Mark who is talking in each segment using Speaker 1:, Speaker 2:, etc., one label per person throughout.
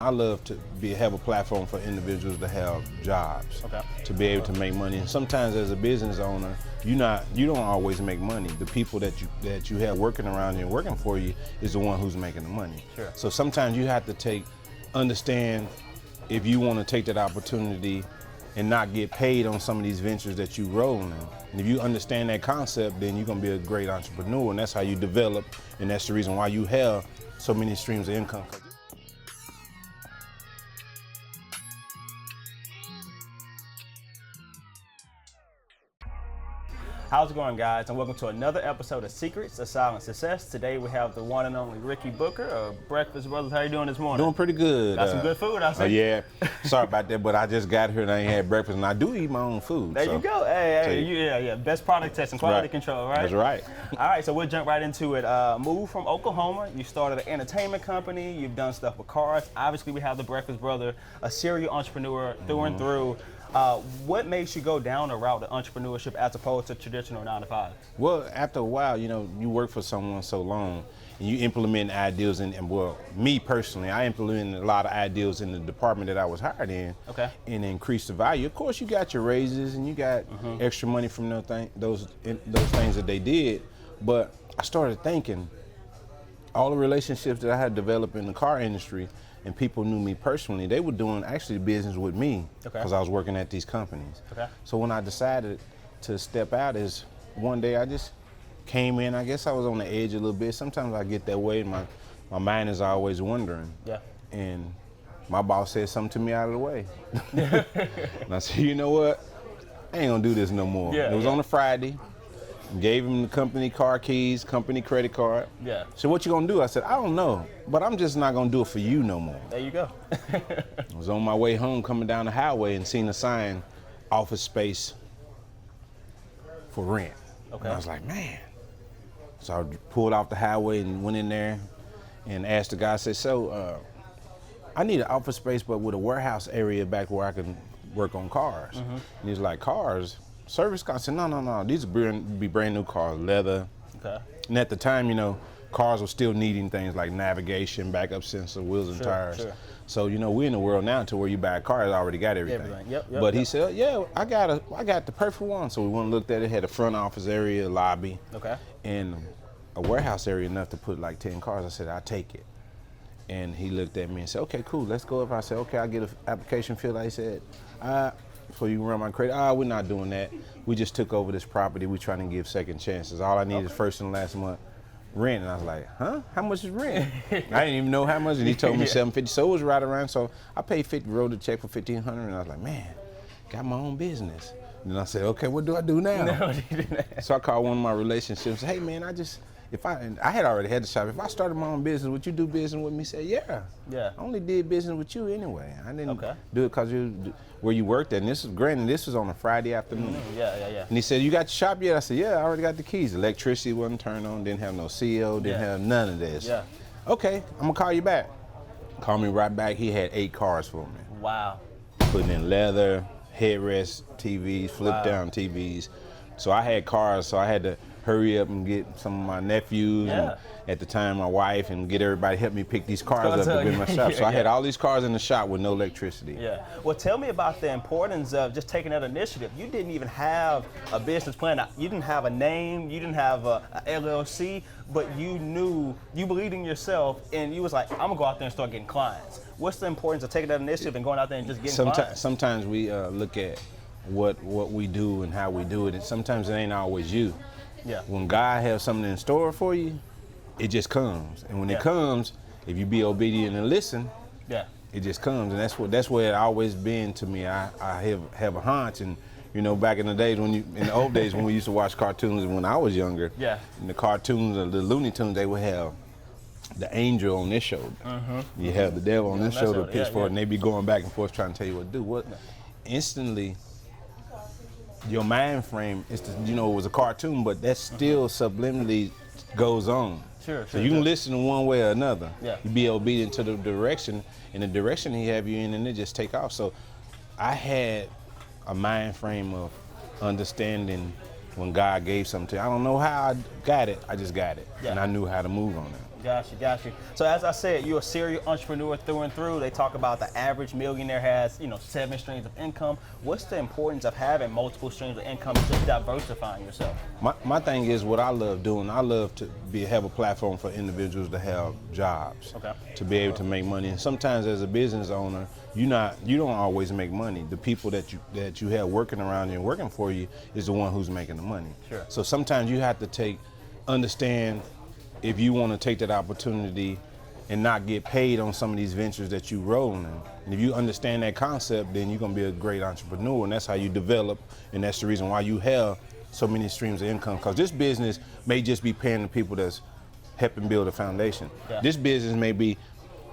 Speaker 1: I love to have a platform for individuals to have jobs, to be able to make money. And sometimes as a business owner, you don't always make money. The people that you have working around you and working for you is the one who's making the money.
Speaker 2: Sure.
Speaker 1: So sometimes you have to understand if you want to take that opportunity and not get paid on some of these ventures that you roll in. And if you understand that concept, then you're gonna be a great entrepreneur, and that's how you develop, and that's the reason why you have so many streams of income.
Speaker 2: How's it going, guys? And welcome to another episode of Secrets of Silent Success. Today we have the one and only Rickey Booker of Breakfast Brothers. How you doing this morning?
Speaker 1: Doing pretty good.
Speaker 2: Got some good food, I see.
Speaker 1: Yeah. Sorry about that, but I just got here and I ain't had breakfast, and I do eat my own food.
Speaker 2: There you go. Hey, yeah. Best product testing, quality control, right?
Speaker 1: That's right.
Speaker 2: All right, so we'll jump right into it. Moved from Oklahoma. You started an entertainment company. You've done stuff with cars. Obviously, we have the Breakfast Brother, a serial entrepreneur through and through. What makes you go down the route of entrepreneurship as opposed to traditional 9-to-5?
Speaker 1: Well, after a while, you work for someone so long and you implement ideas and well, me personally, I implemented a lot of ideas in the department that I was hired in and increased the value. Of course, you got your raises and you got extra money from those things that they did, but I started thinking all the relationships that I had developed in the car industry and people knew me personally, they were doing actually business with me because I was working at these companies. So when I decided to step out, is one day I just came in. I guess I was on the edge a little bit. Sometimes I get that way and my mind is always wondering. And my boss said something to me out of the way. And I said, you know what? I ain't gonna do this no more. It was on a Friday. Gave him the company car keys, company credit card. So what you gonna do? I said, I don't know, but I'm just not gonna do it for you no more.
Speaker 2: There you go.
Speaker 1: I was on my way home coming down the highway and seen a sign, office space for rent. And I was like, man. So I pulled off the highway and went in there and asked the guy, I said, so I need an office space but with a warehouse area back where I can work on cars. And he was like, cars? Service cars? I said, no. These would be brand new cars, leather. And at the time, cars were still needing things like navigation, backup sensor, wheels and tires. So, we're in the world now to where you buy a car, it's already got everything. But he said, yeah, I got the perfect one. So we went and looked at it, had a front office area, lobby, and a warehouse area enough to put like 10 cars. I said, I'll take it. And he looked at me and said, okay, cool, let's go up. I said, okay, I'll get an application filled. He said, so you can run my credit? We're not doing that. We just took over this property. We're trying to give second chances. All I need is first and last month rent. And I was like, huh? How much is rent? I didn't even know how much. And he told me $750. So it was right around. So I paid $50, wrote a check for $1,500. And I was like, man, got my own business. And then I said, okay, what do I do now? So I called one of my relationships. Hey, man, I had already had the shop. If I started my own business, would you do business with me? He said, yeah. I only did business with you anyway. I didn't do it because where you worked at. And this was on a Friday afternoon. And he said, you got your shop yet? I said, yeah, I already got the keys. Electricity wasn't turned on, didn't have no CO, didn't have none of this. Okay, I'm gonna call you back. Call me right back. He had 8 cars for me.
Speaker 2: Wow.
Speaker 1: Putting in leather, headrest, TVs, flip down TVs. So I had cars, so I had to hurry up and get some of my nephews, and at the time my wife, and get everybody to help me pick these cars up in my shop. So I had all these cars in the shop with no electricity.
Speaker 2: Well, tell me about the importance of just taking that initiative. You didn't even have a business plan. You didn't have a name. You didn't have a LLC, but you knew, you believed in yourself, and you was like, I'm gonna go out there and start getting clients. What's the importance of taking that initiative and going out there and just getting clients?
Speaker 1: Sometimes we look at what we do and how we do it, and sometimes it ain't always you. When God has something in store for you, it just comes. And when it comes, if you be obedient and listen, it just comes. And that's where it always been to me. I have a hunch, and back in the days in the old days when we used to watch cartoons when I was younger, in the cartoons, the Looney Tunes, they would have the angel on this shoulder. You have the devil on this shoulder, pitchfork, and they be going back and forth trying to tell you what to do. Instantly, your mind frame is, it was a cartoon, but that still subliminally goes on. So you can listen to one way or another. You be obedient to the direction, and the direction he have you in, and it just take off. So I had a mind frame of understanding when God gave something to you. I don't know how I got it, I just got it. And I knew how to move on it.
Speaker 2: Got you. So as I said, you're a serial entrepreneur through and through. They talk about the average millionaire has, 7 streams of income. What's the importance of having multiple streams of income and just diversifying yourself?
Speaker 1: My thing is what I love doing. I love to have a platform for individuals to have jobs, to be able to make money. And sometimes as a business owner, you don't always make money. The people that you have working around you and working for you is the one who's making the money.
Speaker 2: Sure.
Speaker 1: So sometimes you have to understand if you want to take that opportunity and not get paid on some of these ventures that you rolling in. And if you understand that concept, then you're gonna be a great entrepreneur, and that's how you develop, and that's the reason why you have so many streams of income. Because this business may just be paying the people that's helping build a foundation.
Speaker 2: Yeah.
Speaker 1: This business may be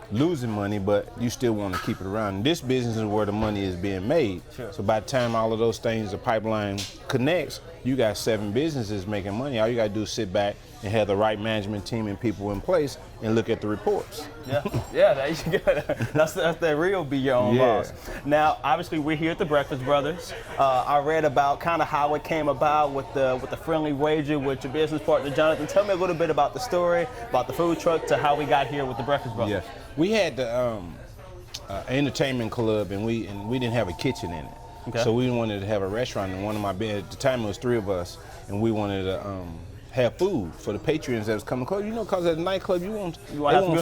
Speaker 1: losing money, but you still want to keep it around. And this business is where the money is being made.
Speaker 2: Sure.
Speaker 1: So by the time all of those things, the pipeline connects, you got 7 businesses making money. All you got to do is sit back and have the right management team and people in place and look at the reports.
Speaker 2: Yeah, there you go. That's the real be your own boss. Now, obviously, we're here at the Breakfast Brothers. I read about kind of how it came about with the friendly wager with your business partner, Jonathan. Tell me a little bit about the story, about the food truck, to how we got here with the Breakfast Brothers.
Speaker 1: Yeah, we had the entertainment club, and we didn't have a kitchen in it.
Speaker 2: Okay.
Speaker 1: So we wanted to have a restaurant, and at the time it was 3 of us, and we wanted to have food for the patrons that was coming close. Because at the nightclub you want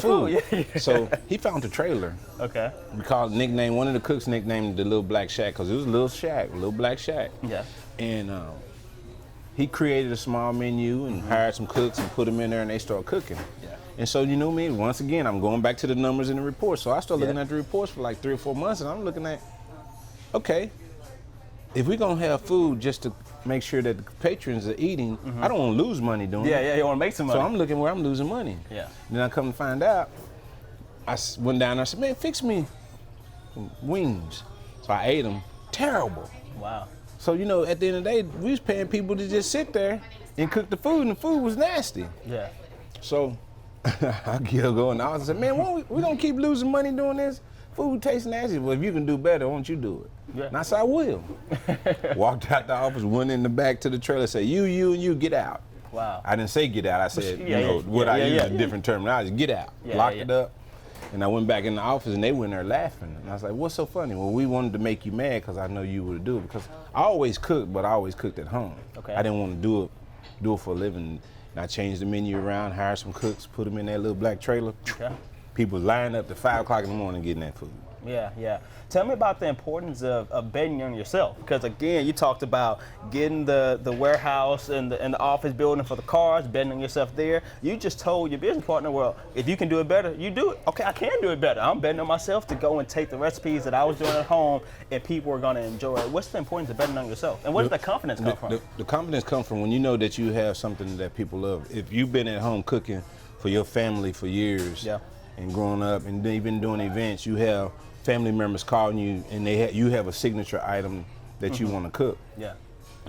Speaker 1: food.
Speaker 2: Yeah.
Speaker 1: So he found a trailer.
Speaker 2: Okay.
Speaker 1: We called one of the cooks nicknamed the Little Black Shack, because it was a little black shack.
Speaker 2: Yeah.
Speaker 1: And he created a small menu and hired some cooks and put them in there, and they started cooking.
Speaker 2: Yeah.
Speaker 1: And so me, once again, I'm going back to the numbers in the reports. So I started looking at the reports for like 3 or 4 months, and I'm looking at, okay, if we're gonna have food just to make sure that the patrons are eating, I don't want to lose money doing it.
Speaker 2: Yeah, you want to make some money.
Speaker 1: So I'm looking where I'm losing money.
Speaker 2: Yeah.
Speaker 1: Then I come to find out, I went down there and said, man, fix me some wings. So I ate them. Terrible.
Speaker 2: Wow.
Speaker 1: So at the end of the day, we was paying people to just sit there and cook the food, and the food was nasty.
Speaker 2: Yeah.
Speaker 1: So I get going out and said, man, we gonna keep losing money doing this? Food tastes nasty. Well, if you can do better, why don't you do it?
Speaker 2: Yeah.
Speaker 1: And I said, I will. Walked out the office, went in the back to the trailer, said, you, and you, get out.
Speaker 2: Wow.
Speaker 1: I didn't say get out. I said, I use a different terminology, get out.
Speaker 2: Yeah,
Speaker 1: Locked it up. And I went back in the office, and they went there laughing. And I was like, what's so funny? Well, we wanted to make you mad because I know you would do it. Because I always cooked, but I always cooked at home.
Speaker 2: Okay.
Speaker 1: I didn't want to do it for a living. And I changed the menu around, hired some cooks, put them in that little black trailer.
Speaker 2: Okay.
Speaker 1: People lined up to 5 o'clock in the morning getting that food.
Speaker 2: Yeah. Tell me about the importance of betting on yourself. Because again, you talked about getting the warehouse and the office building for the cars, betting on yourself there. You just told your business partner, well, if you can do it better, you do it. Okay, I can do it better. I'm betting on myself to go and take the recipes that I was doing at home, and people are going to enjoy it. What's the importance of betting on yourself? And where does that confidence come from?
Speaker 1: The confidence comes from when you know that you have something that people love. If you've been at home cooking for your family for years, and growing up, and even doing events, you have family members calling you, and you have a signature item that you want to cook. Yeah.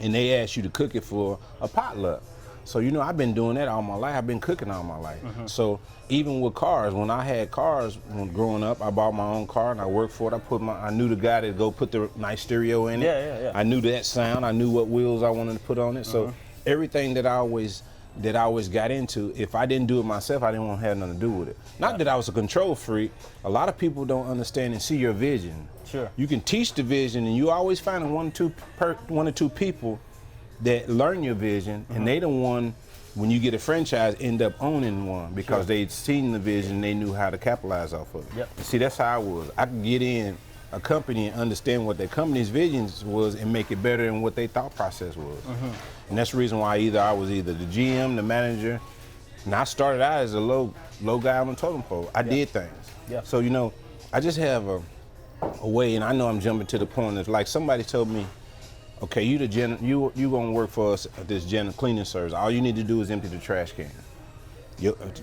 Speaker 1: And they ask you to cook it for a potluck. So I've been doing that all my life. I've been cooking all my life. So even with cars, when I had cars growing up, I bought my own car and I worked for it. I knew the guy to go put the nice stereo in it.
Speaker 2: Yeah.
Speaker 1: I knew that sound. I knew what wheels I wanted to put on it. So everything that I always got into, if I didn't do it myself, I didn't want to have nothing to do with it. Not that I was a control freak. A lot of people don't understand and see your vision.
Speaker 2: Sure.
Speaker 1: You can teach the vision, and you always find one or two people that learn your vision, and they the one, when you get a franchise, end up owning one because they'd seen the vision, they knew how to capitalize off of it.
Speaker 2: Yep.
Speaker 1: See, that's how I was. I could get in a company and understand what their company's visions was and make it better than what their thought process was. And that's the reason why I was either the GM, the manager, and I started out as a low guy on the totem pole. I did things.
Speaker 2: Yeah.
Speaker 1: So, I just have a way, and I know I'm jumping to the point of, like, somebody told me, okay, you gonna work for us at this cleaning service. All you need to do is empty the trash can.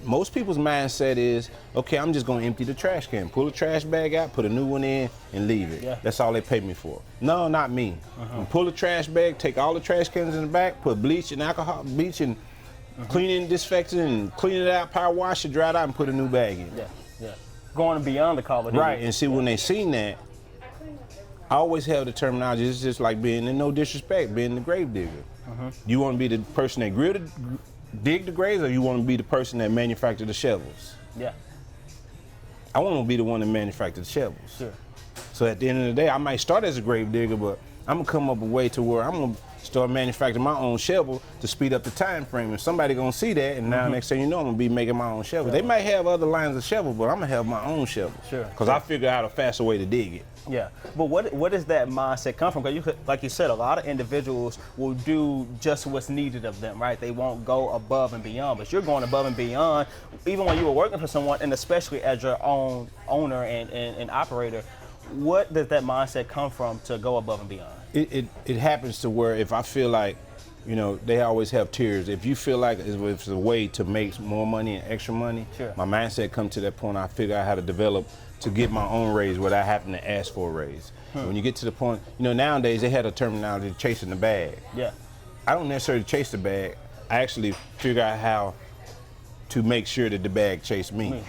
Speaker 1: Most people's mindset is, okay, I'm just gonna empty the trash can, pull the trash bag out, put a new one in, and leave it.
Speaker 2: Yeah.
Speaker 1: That's all they pay me for. No, not me. Pull the trash bag, take all the trash cans in the back, put bleach and clean it, disinfect it, and clean it out, power wash it, dry it out, and put a new bag in.
Speaker 2: Yeah. Going beyond the call of duty.
Speaker 1: Right, and see, when they seen that, I always have the terminology, it's just like being, and no disrespect, being the grave digger. You want to be the person that dig the graves, or you want to be the person that manufactured the shovels?
Speaker 2: Yeah.
Speaker 1: I want to be the one that manufactured the shovels.
Speaker 2: Sure.
Speaker 1: So at the end of the day, I might start as a grave digger, but I'm gonna come up a way to where I'm gonna start manufacturing my own shovel to speed up the time frame. And somebody gonna see that, and now next thing you know, I'm gonna be making my own shovel. They might have other lines of shovel, but I'm gonna have my own shovel.
Speaker 2: Sure.
Speaker 1: Because I figured out a faster way to dig it.
Speaker 2: Yeah, but what does that mindset come from? Because like you said, a lot of individuals will do just what's needed of them, right? They won't go above and beyond, but you're going above and beyond, even when you were working for someone, and especially as your own owner and operator. What does that mindset come from to go above and beyond?
Speaker 1: It happens to where if I feel like, you know, they always have tiers. If you feel like it's a way to make more money and extra money,
Speaker 2: sure.
Speaker 1: My mindset comes to that point. I figure out how to develop to get my own raise without having to ask for a raise. When you get to the point, you know, nowadays they had a terminology chasing the bag.
Speaker 2: Yeah.
Speaker 1: I don't necessarily chase the bag. I actually figure out how to make sure that the bag chase me.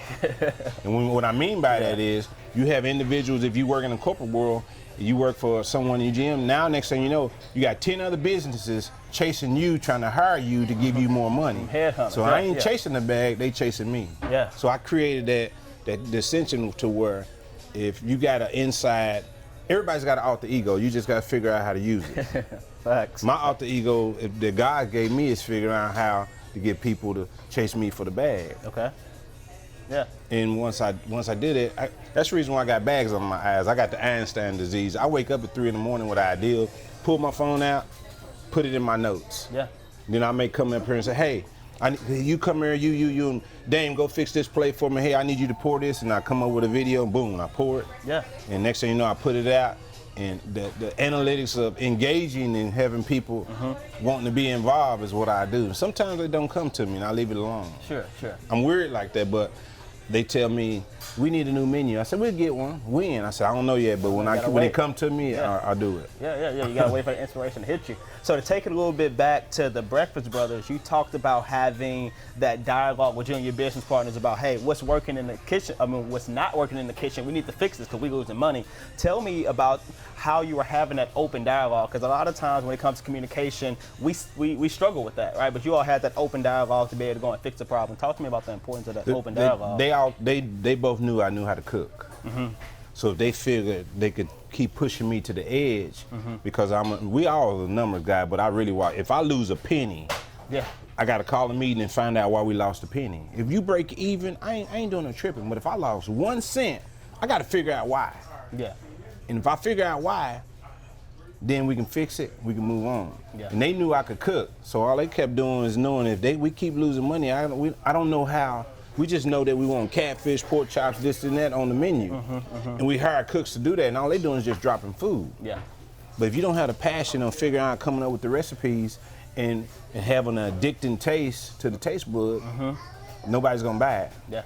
Speaker 1: And what I mean by that is, you have individuals, if you work in the corporate world, you work for someone in your gym, now next thing you know, you got 10 other businesses chasing you, trying to hire you to give you more money. So I ain't chasing the bag, they chasing me.
Speaker 2: Yeah.
Speaker 1: So I created that dissension to where if you got an inside, everybody's got an alter ego, you just got to figure out how to use it.
Speaker 2: Facts.
Speaker 1: My alter ego that God gave me is figuring out how to get people to chase me for the bag.
Speaker 2: Okay. Yeah.
Speaker 1: And once I did it, that's the reason why I got bags on my eyes. I got the Einstein disease. I wake up at 3 in the morning with an idea, pull my phone out, put it in my notes.
Speaker 2: Yeah.
Speaker 1: Then I may come up here and say, hey, you come here, you and Dame, go fix this plate for me. Hey, I need you to pour this. And I come up with a video, and boom, I pour it.
Speaker 2: Yeah.
Speaker 1: And next thing you know, I put it out. And the analytics of engaging and having people wanting to be involved is what I do. Sometimes they don't come to me and I leave it alone.
Speaker 2: Sure, sure.
Speaker 1: I'm weird like that, but they tell me, we need a new menu. I said, we'll get one. When? I said, I don't know yet, but when it come to me, I'll do it.
Speaker 2: Yeah. You gotta wait for the inspiration to hit you. So to take it a little bit back to the Breakfast Brothers, you talked about having that dialogue with you and your business partners about, hey, what's working in the kitchen? I mean, what's not working in the kitchen? We need to fix this because we're losing money. Tell me about how you were having that open dialogue, because a lot of times when it comes to communication, we struggle with that, right? But you all had that open dialogue to be able to go and fix the problem. Talk to me about the importance of that open dialogue.
Speaker 1: They both knew I knew how to cook. So if they figured they could keep pushing me to the edge, because we all a numbers guy, but I really want, if I lose a penny, I got to call a meeting and find out why we lost a penny. If you break even, I ain't doing no tripping, but if I lost 1 cent, I got to figure out why.
Speaker 2: Yeah.
Speaker 1: And if I figure out why, then we can fix it, we can move on.
Speaker 2: Yeah.
Speaker 1: And they knew I could cook, so all they kept doing is knowing if we keep losing money, I don't know how. We just know that we want catfish, pork chops, this and that on the menu. And we hire cooks to do that, and all they doing is just dropping food.
Speaker 2: Yeah.
Speaker 1: But if you don't have the passion of figuring out coming up with the recipes and having an addicting taste to the taste bud, nobody's gonna buy it.
Speaker 2: Yeah.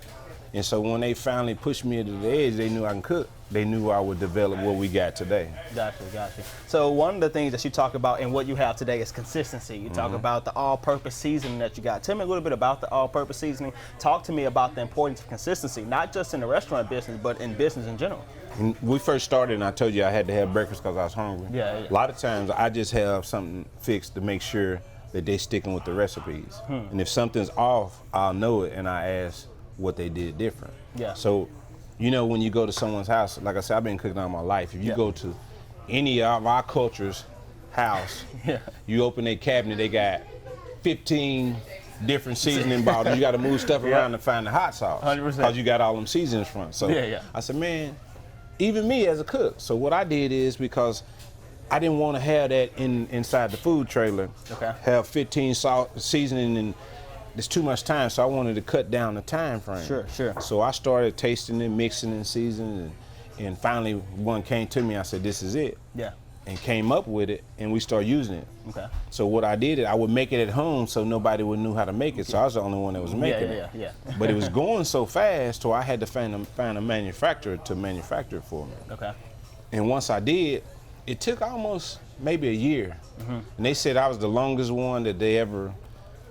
Speaker 1: And so when they finally pushed me to the edge, they knew I can cook. They knew I would develop what we got today.
Speaker 2: Gotcha. So one of the things that you talk about and what you have today is consistency. You talk about the all-purpose seasoning that you got. Tell me a little bit about the all-purpose seasoning. Talk to me about the importance of consistency, not just in the restaurant business, but in business in general.
Speaker 1: When we first started, and I told you I had to have breakfast because I was hungry.
Speaker 2: Yeah.
Speaker 1: A lot of times I just have something fixed to make sure that they sticking with the recipes. And if something's off, I'll know it, and I ask what they did different.
Speaker 2: Yeah.
Speaker 1: So, you know, when you go to someone's house, like I said, I've been cooking all my life. If you go to any of our culture's house, you open their cabinet, they got 15 different seasoning bottles. You got to move stuff around to find the hot sauce.
Speaker 2: 100%.
Speaker 1: Because you got all them seasonings from. So I said, man, even me as a cook. So what I did is, because I didn't want to have that inside the food trailer, have 15 seasoning, and it's too much time, so I wanted to cut down the time frame.
Speaker 2: Sure.
Speaker 1: So I started tasting it, mixing and seasoning, and finally one came to me. I said, this is it.
Speaker 2: Yeah.
Speaker 1: And came up with it, and we started using it.
Speaker 2: Okay.
Speaker 1: So what I did, I would make it at home so nobody would know how to make it. So I was the only one that was making it.
Speaker 2: Yeah.
Speaker 1: But it was going so fast, so I had to find a manufacturer to manufacture it for me.
Speaker 2: Okay.
Speaker 1: And once I did, it took almost maybe a year. And they said I was the longest one that they ever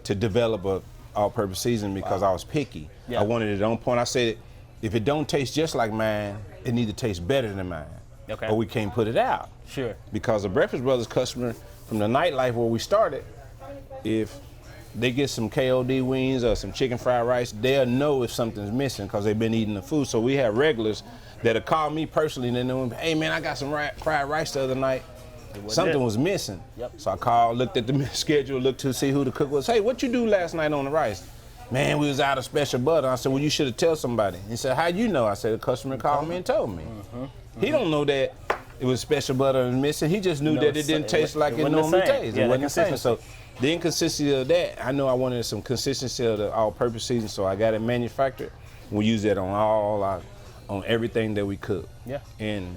Speaker 1: to develop a all-purpose seasoning because I was picky.
Speaker 2: Yeah.
Speaker 1: I wanted it on point. I said, if it don't taste just like mine, it need to taste better than mine.
Speaker 2: Okay.
Speaker 1: Or we can't put it out.
Speaker 2: Sure.
Speaker 1: Because the Breakfast Brothers customer from the nightlife where we started, if they get some KOD wings or some chicken fried rice, they'll know if something's missing because they've been eating the food. So we have regulars that'll call me personally and they know, hey man, I got some fried rice the other night. Something was missing.
Speaker 2: Yep.
Speaker 1: So I called, looked at the schedule, looked to see who the cook was. Hey, what you do last night on the rice? Man, we was out of special butter. I said, well, you should have told somebody. He said, how you know? I said, the customer called me and told me. He don't know that it was special butter and missing. He just knew that it didn't taste like it normally tastes. It wasn't the same. So the inconsistency of that, I know I wanted some consistency of the all-purpose season, so I got it manufactured. We use that on everything that we cook.
Speaker 2: Yeah.
Speaker 1: And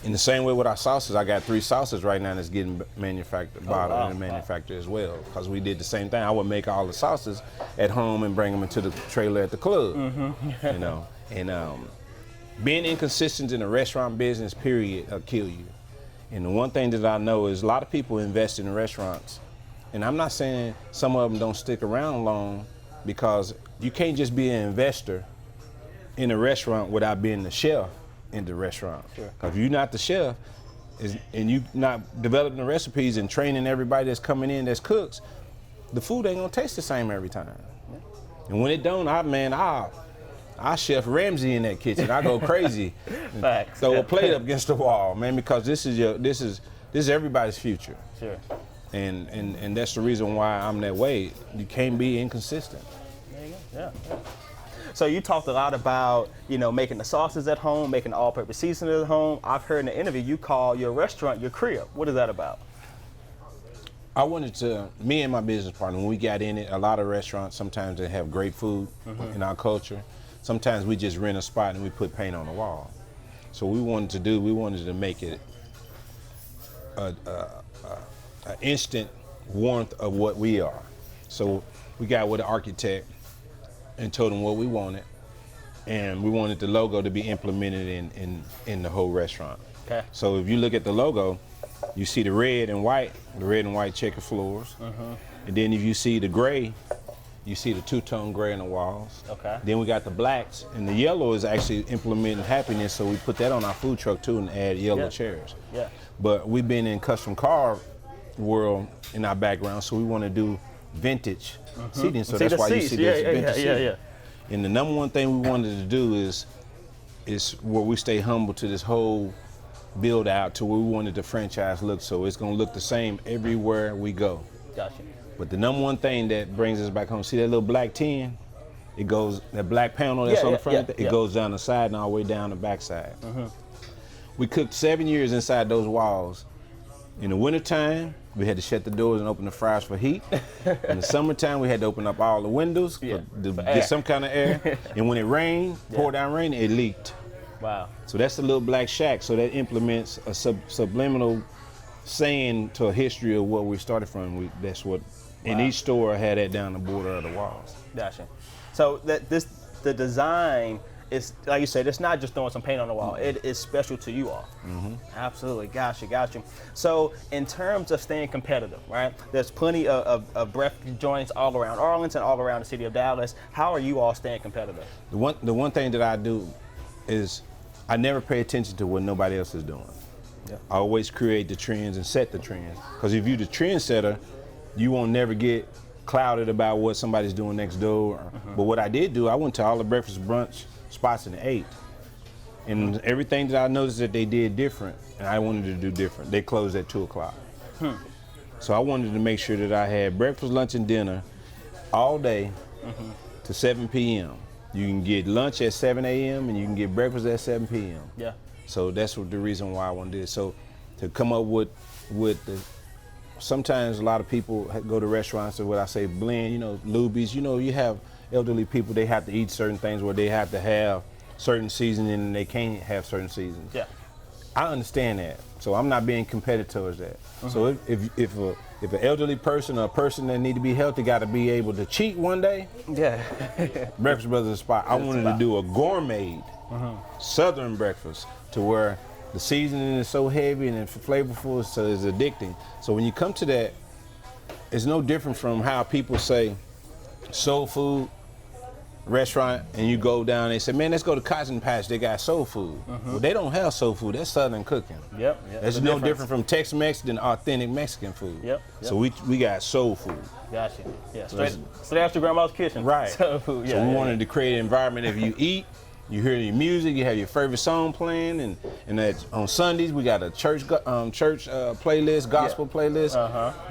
Speaker 1: in the same way with our sauces, I got 3 sauces right now that's getting manufactured, bottled and manufactured as well. Because we did the same thing. I would make all the sauces at home and bring them into the trailer at the club. You know, and being inconsistent in the restaurant business, period, will kill you. And the one thing that I know is a lot of people invest in restaurants. And I'm not saying some of them don't stick around long, because you can't just be an investor in a restaurant without being the chef in the restaurant.
Speaker 2: Sure.
Speaker 1: If you're not the chef and you not developing the recipes and training everybody that's coming in that's cooks, the food ain't gonna taste the same every time. Yeah. And when it don't, I Chef Ramsay in that kitchen. I go crazy.
Speaker 2: Facts.
Speaker 1: Throw a plate up against the wall, man, because this is everybody's future.
Speaker 2: Sure.
Speaker 1: And that's the reason why I'm that way. You can't be inconsistent.
Speaker 2: There you go. Yeah. So you talked a lot about, making the sauces at home, making the all-purpose seasoning at home. I've heard in the interview you call your restaurant your crib. What is that about?
Speaker 1: I wanted to, me and my business partner, when we got in it, a lot of restaurants, sometimes they have great food in our culture. Sometimes we just rent a spot and we put paint on the wall. So we wanted to make it an instant warmth of what we are. So we got with an architect and told him what we wanted, and we wanted the logo to be implemented in the whole restaurant.
Speaker 2: Okay.
Speaker 1: So if you look at the logo, you see the red and white checker floors, and then if you see the gray, you see the two-tone gray on the walls.
Speaker 2: Okay.
Speaker 1: Then we got the blacks, and the yellow is actually implementing happiness, so we put that on our food truck too and add yellow chairs.
Speaker 2: Yeah.
Speaker 1: But we've been in custom car world in our background, so we want to do vintage seating, so that's why you see this vintage seating. And the number one thing we wanted to do is where we stay humble to this whole build out to where we wanted the franchise look, so it's gonna look the same everywhere we go.
Speaker 2: Gotcha.
Speaker 1: But the number one thing that brings us back home, see that little black tin? It goes, that black panel that's on the front, it goes down the side and all the way down the back side. We cooked 7 years inside those walls. In the wintertime, we had to shut the doors and open the fryers for heat. In the summertime, we had to open up all the windows to get some kind of air. And when it rained, pour down rain, it leaked.
Speaker 2: Wow.
Speaker 1: So that's the little black shack. So that implements a subliminal saying to a history of where we started from. That's what, and each store had that down the border of the walls.
Speaker 2: Gotcha. So the design is, like you said, it's not just throwing some paint on the wall. It is special to you all. Absolutely. Gotcha. So in terms of staying competitive, right? There's plenty of breakfast joints all around Arlington, all around the city of Dallas. How are you all staying competitive?
Speaker 1: The one thing that I do is I never pay attention to what nobody else is doing. Yeah. I always create the trends and set the trends. Because if you're the trendsetter, you won't never get clouded about what somebody's doing next door. But what I did do, I went to all the breakfast brunch spots and ate. And everything that I noticed that they did different, and I wanted to do different. They closed at 2 o'clock. So I wanted to make sure that I had breakfast, lunch, and dinner all day to 7 p.m. You can get lunch at 7 a.m. and you can get breakfast at 7 p.m. Yeah. So that's the reason why I wanted it. So to come up with the, sometimes a lot of people go to restaurants and what I say blend, Luby's, you have elderly people, they have to eat certain things where they have to have certain seasoning and they can't have certain seasons. Yeah. I understand that. So I'm not being competitive towards that. So if an elderly person or a person that need to be healthy got to be able to cheat one day, Breakfast Brothers is a spot. I wanted to do a gourmet Southern breakfast to where the seasoning is so heavy and flavorful, so it's addicting. So when you come to that, it's no different from how people say soul food restaurant and you go down, they say, man, let's go to Cotton Patch. They got soul food. Well, they don't have soul food. That's Southern cooking.
Speaker 2: Yep.
Speaker 1: That's no different from Tex-Mex than authentic Mexican food.
Speaker 2: Yep.
Speaker 1: So we got soul food.
Speaker 2: Gotcha. Yeah. Straight out your grandma's kitchen.
Speaker 1: Right.
Speaker 2: Soul food. Yeah,
Speaker 1: so we wanted to create an environment. If you eat, you hear your music, you have your favorite song playing, and that on Sundays we got a church playlist, gospel playlist.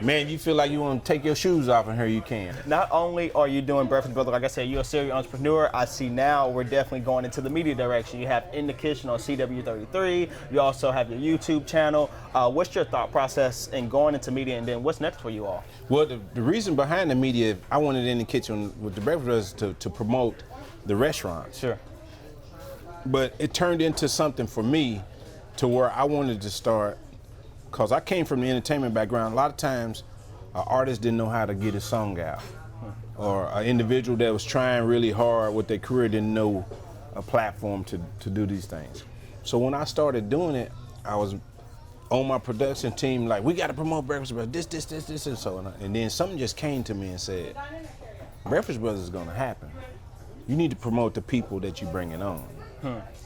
Speaker 1: Man, you feel like you want to take your shoes off, and here you can.
Speaker 2: Not only are you doing Breakfast Brother, like I said, you're a serial entrepreneur. I see now we're definitely going into the media direction. You have In the Kitchen on CW33. You also have your YouTube channel. What's your thought process in going into media, and then what's next for you all?
Speaker 1: Well, the reason behind the media, I wanted In the Kitchen with the Breakfast Brothers to promote the restaurants.
Speaker 2: Sure.
Speaker 1: But it turned into something for me to where I wanted to start, because I came from the entertainment background. A lot of times, an artist didn't know how to get his song out, or an individual that was trying really hard with their career didn't know a platform to do these things. So when I started doing it, I was on my production team like, we got to promote Breakfast Brothers, this, and so on. And then something just came to me and said, Breakfast Brothers is going to happen. You need to promote the people that you bringing on.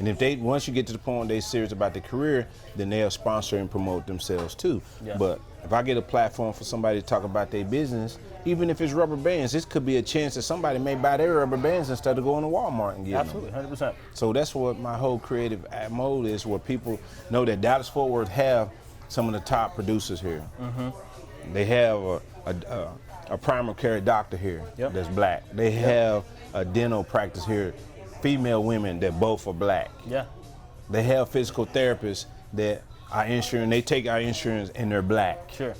Speaker 1: And if once you get to the point they're serious about their career, then they'll sponsor and promote themselves too. Yeah. But if I get a platform for somebody to talk about their business, even if it's rubber bands, this could be a chance that somebody may buy their rubber bands instead of going to Walmart and getting them.
Speaker 2: Absolutely, 100%.
Speaker 1: So that's what my whole creative mode is, where people know that Dallas-Fort Worth have some of the top producers here. They have a primary care doctor here that's black. They have a dental practice here, female women that both are black.
Speaker 2: Yeah.
Speaker 1: They have physical therapists that are insurance, they take our insurance and they're black.
Speaker 2: Sure.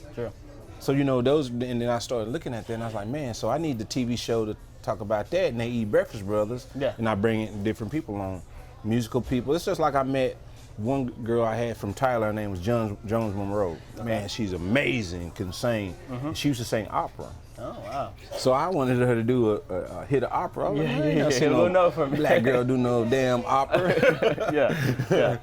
Speaker 1: So, you know, those, and then I started looking at that and I was like, man, so I need the TV show to talk about that, and they eat Breakfast Brothers.
Speaker 2: Yeah.
Speaker 1: And I bring in different people on, musical people. It's just like I met one girl I had from Tyler, her name was Jones Monroe. Okay. Man, she's amazing, can sing. She used to sing opera.
Speaker 2: Oh, wow.
Speaker 1: So I wanted her to do a hit of opera. Like, black girl do no damn opera.
Speaker 2: Yeah.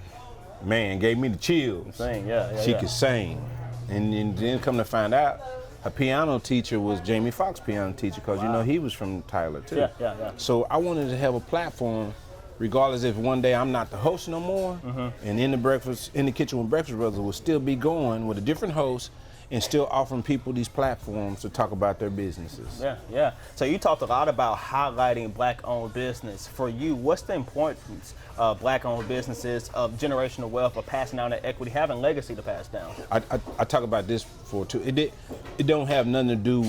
Speaker 1: Man, gave me the chills.
Speaker 2: Sing,
Speaker 1: she could sing. And then come to find out, her piano teacher was Jamie Foxx's piano teacher, because you know he was from Tyler too.
Speaker 2: Yeah.
Speaker 1: So I wanted to have a platform, regardless if one day I'm not the host no more, and In the Kitchen with Breakfast Brothers will still be going with a different host, and still offering people these platforms to talk about their businesses.
Speaker 2: Yeah. So you talked a lot about highlighting black-owned business. For you, what's the importance of black-owned businesses, of generational wealth, of passing down that equity, having legacy to pass down?
Speaker 1: I talk about this before too. It don't have nothing to do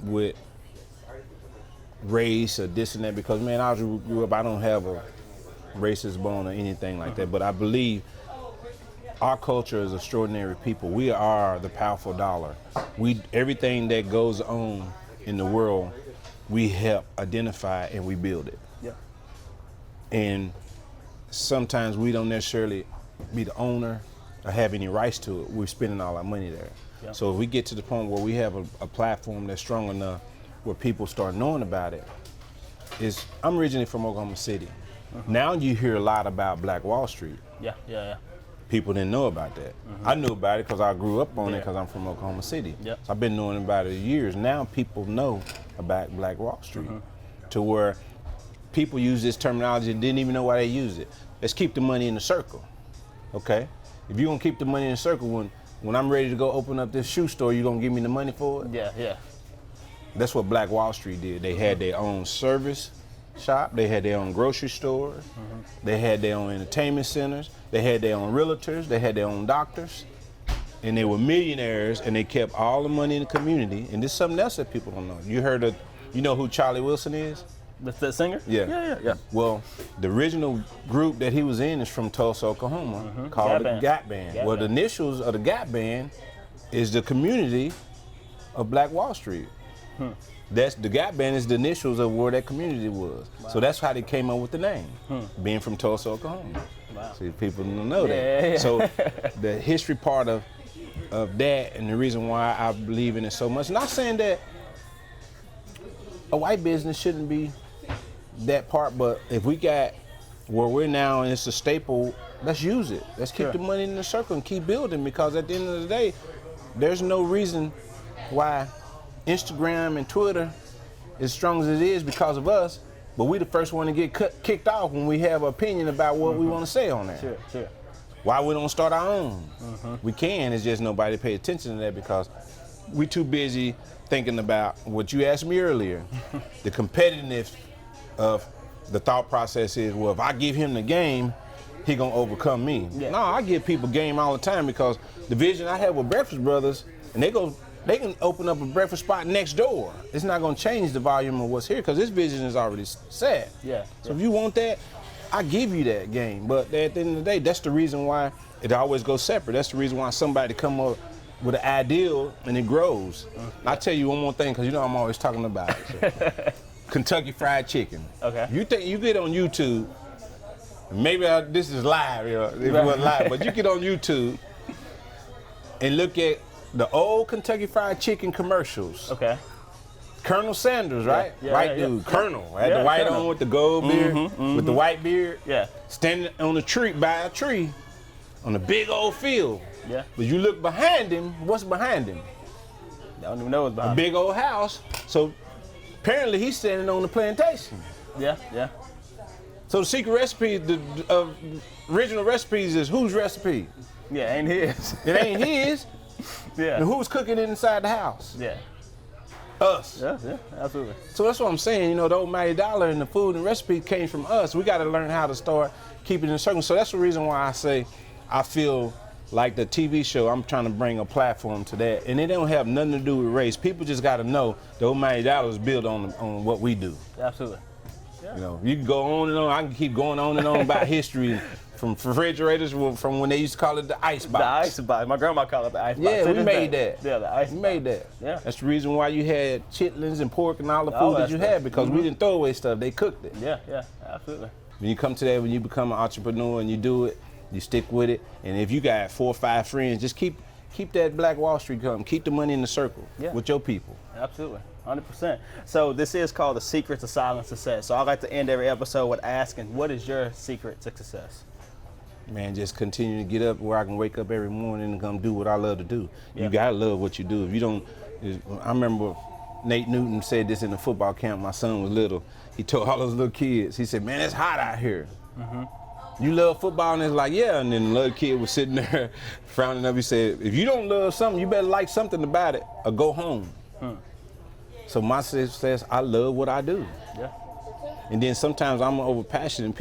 Speaker 1: with race or this and that, because man, I grew up, I don't have a racist bone or anything like that, but I believe our culture is extraordinary people. We are the powerful dollar. Everything that goes on in the world, we help identify and we build it.
Speaker 2: Yeah.
Speaker 1: And sometimes we don't necessarily be the owner or have any rights to it. We're spending all our money there. Yeah. So if we get to the point where we have a platform that's strong enough where people start knowing about it, I'm originally from Oklahoma City. Now you hear a lot about Black Wall Street.
Speaker 2: Yeah.
Speaker 1: People didn't know about that. I knew about it because I grew up on it, because I'm from Oklahoma City. So I've been knowing about it years. Now people know about Black Wall Street, to where people use this terminology and didn't even know why they use it. Let's keep the money in the circle, okay? If you're gonna keep the money in the circle, when I'm ready to go open up this shoe store, you gonna give me the money for it?
Speaker 2: Yeah.
Speaker 1: That's what Black Wall Street did. They had their own service shop, they had their own grocery stores, they had their own entertainment centers, they had their own realtors, they had their own doctors, and they were millionaires, and they kept all the money in the community. And this is something else that people don't know. You know who Charlie Wilson is?
Speaker 2: The singer?
Speaker 1: Yeah. Well, the original group that he was in is from Tulsa, Oklahoma, called the Gap Band. Well, the initials of the Gap Band is the community of Black Wall Street. That's the Gap Band is the initials of where that community was. Wow. So that's how they came up with the name, being from Tulsa, Oklahoma. Wow. See, people don't know that.
Speaker 2: Yeah.
Speaker 1: So the history part of that, and the reason why I believe in it so much, not saying that a white business shouldn't be that part, but if we got where we're now and it's a staple, let's use it. Let's keep the money in the circle and keep building, because at the end of the day, there's no reason why Instagram and Twitter, as strong as it is because of us, but we the first one to get kicked off when we have an opinion about what we want to say on that.
Speaker 2: Sure.
Speaker 1: Why we don't start our own? We can, it's just nobody pay attention to that because we too busy thinking about what you asked me earlier. The competitiveness of the thought process is, well, if I give him the game, he gonna overcome me.
Speaker 2: Yeah.
Speaker 1: No, I give people game all the time because the vision I have with Breakfast Brothers, and they can open up a breakfast spot next door. It's not gonna change the volume of what's here because this vision is already set.
Speaker 2: Yeah.
Speaker 1: So if you want that, I give you that game. But at the end of the day, that's the reason why it always goes separate. That's the reason why somebody come up with an ideal and it grows. I'll tell you one more thing because you know I'm always talking about it. So. Kentucky Fried Chicken.
Speaker 2: Okay.
Speaker 1: You think you get on YouTube, maybe this is live, you know, if it wasn't live, but you get on YouTube and look at the old Kentucky Fried Chicken commercials.
Speaker 2: Okay.
Speaker 1: Colonel Sanders, right?
Speaker 2: Yeah,
Speaker 1: white dude, Colonel. Had the white
Speaker 2: Colonel.
Speaker 1: on with the gold beard, with the white beard.
Speaker 2: Yeah.
Speaker 1: Standing on a tree, by a tree, on a big old field.
Speaker 2: Yeah.
Speaker 1: But you look behind him, what's behind him?
Speaker 2: I don't even know what's behind.
Speaker 1: A big old house. So apparently he's standing on the plantation.
Speaker 2: Yeah.
Speaker 1: So the secret recipe, the original recipes is whose recipe?
Speaker 2: Yeah, ain't his.
Speaker 1: It ain't his.
Speaker 2: Yeah.
Speaker 1: And who's cooking it inside the house?
Speaker 2: Yeah.
Speaker 1: Us.
Speaker 2: Yeah, absolutely.
Speaker 1: So that's what I'm saying. You know, the almighty dollar and the food and recipe came from us. We got to learn how to start keeping it in circle. So that's the reason why I say I feel like the TV show, I'm trying to bring a platform to that. And it don't have nothing to do with race. People just got to know the almighty dollar is built on what we do.
Speaker 2: Absolutely. Yeah.
Speaker 1: You know, you can go on and on. I can keep going on and on about history from refrigerators from when they used to call it the ice box.
Speaker 2: The ice box. My grandma called it the ice box.
Speaker 1: Yeah, we made that.
Speaker 2: Yeah, the ice
Speaker 1: We
Speaker 2: box.
Speaker 1: made that.
Speaker 2: Yeah.
Speaker 1: That's the reason why you had chitlins and pork and all the
Speaker 2: All
Speaker 1: food
Speaker 2: that
Speaker 1: that you
Speaker 2: stuff.
Speaker 1: had because we didn't throw away stuff. They cooked it.
Speaker 2: Yeah, absolutely.
Speaker 1: When you come to that, when you become an entrepreneur and you do it, you stick with it. And if you got 4 or 5 friends, just keep that Black Wall Street coming. Keep the money in the circle with your people.
Speaker 2: Absolutely. 100%. So this is called the secret to silent success. So I like to end every episode with asking, what is your secret to success?
Speaker 1: Man, just continue to get up where I can wake up every morning and come do what I love to do.
Speaker 2: Yeah.
Speaker 1: You gotta love what you do. If you don't, I remember Nate Newton said this in the football camp. My son was little. He told all those little kids, he said, man, it's hot out here. You love football? And it's like, yeah. And then the little kid was sitting there frowning up. He said, if you don't love something, you better like something about it or go home. So my success, I love what I do.
Speaker 2: Yeah.
Speaker 1: And then sometimes I'm over passionate and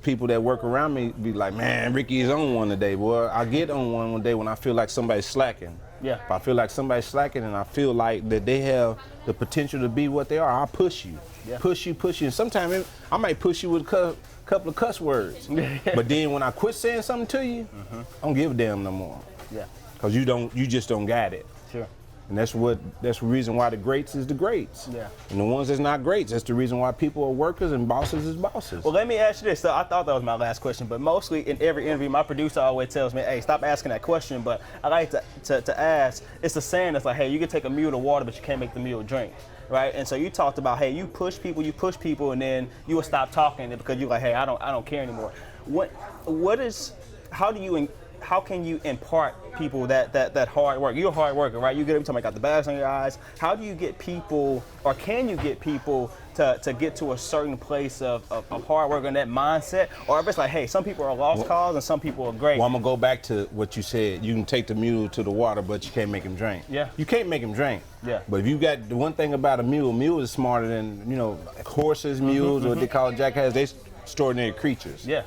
Speaker 1: people that work around me be like, man, Rickey is on one today. Well, I get on one day when I feel like somebody's slacking.
Speaker 2: Yeah.
Speaker 1: If I feel like somebody's slacking and I feel like that they have the potential to be what they are, I'll push you.
Speaker 2: Yeah.
Speaker 1: Push you. And sometimes I might push you with a couple of cuss words. But then when I quit saying something to you, I don't give a damn no more.
Speaker 2: Yeah.
Speaker 1: Because you just don't got it.
Speaker 2: Sure.
Speaker 1: And that's the reason why the greats is the greats.
Speaker 2: Yeah.
Speaker 1: And the ones that's not greats, that's the reason why people are workers and bosses is bosses.
Speaker 2: Well, let me ask you this. So I thought that was my last question, but mostly in every interview, my producer always tells me, hey, stop asking that question. But I like to ask, it's a saying that's like, hey, you can take a mule to water, but you can't make the mule drink. Right? And so you talked about, hey, you push people, and then you will stop talking because you're like, hey, I don't care anymore. How can you impart people that hard work? You're a hard worker, right? You get every time I got the bags on your eyes. How do you get people, or can you get people to get to a certain place of hard work and that mindset? Or if it's like, hey, some people are lost cause and some people are great.
Speaker 1: Well, I'm gonna go back to what you said. You can take the mule to the water, but you can't make him drink.
Speaker 2: Yeah.
Speaker 1: You can't make him drink.
Speaker 2: Yeah.
Speaker 1: But if you got the one thing about a mule is smarter than, horses, mules, or what they call jackass, they extraordinary creatures.
Speaker 2: Yeah.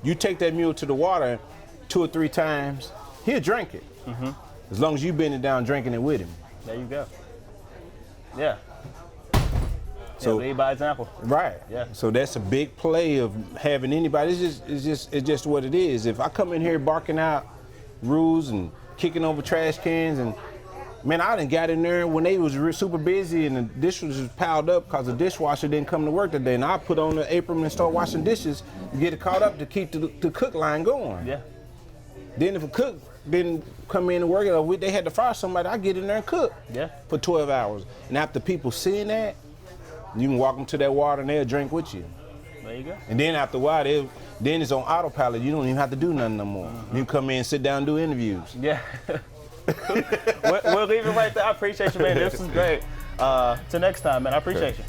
Speaker 1: You take that mule to the water 2 or 3 times, he'll drink it. As long as you bend it down drinking it with him.
Speaker 2: There you go. Yeah.
Speaker 1: So
Speaker 2: lead by example.
Speaker 1: Right.
Speaker 2: Yeah.
Speaker 1: So that's a big play of having anybody. It's just what it is. If I come in here barking out rules and kicking over trash cans and man, I done got in there when they was super busy and the dishes was piled up because the dishwasher didn't come to work today. And I put on the apron and start washing dishes and get it caught up to keep the cook line going.
Speaker 2: Yeah.
Speaker 1: Then if a cook didn't come in and work, or they had to fire somebody, I get in there and cook for 12 hours. And after people seeing that, you can walk them to that water and they'll drink with you.
Speaker 2: There you go.
Speaker 1: And then after a while, then it's on autopilot. You don't even have to do nothing no more. You come in, sit down, do interviews.
Speaker 2: Yeah. We'll leave it right there. I appreciate you, man. This was great. Till next time, man. I appreciate you.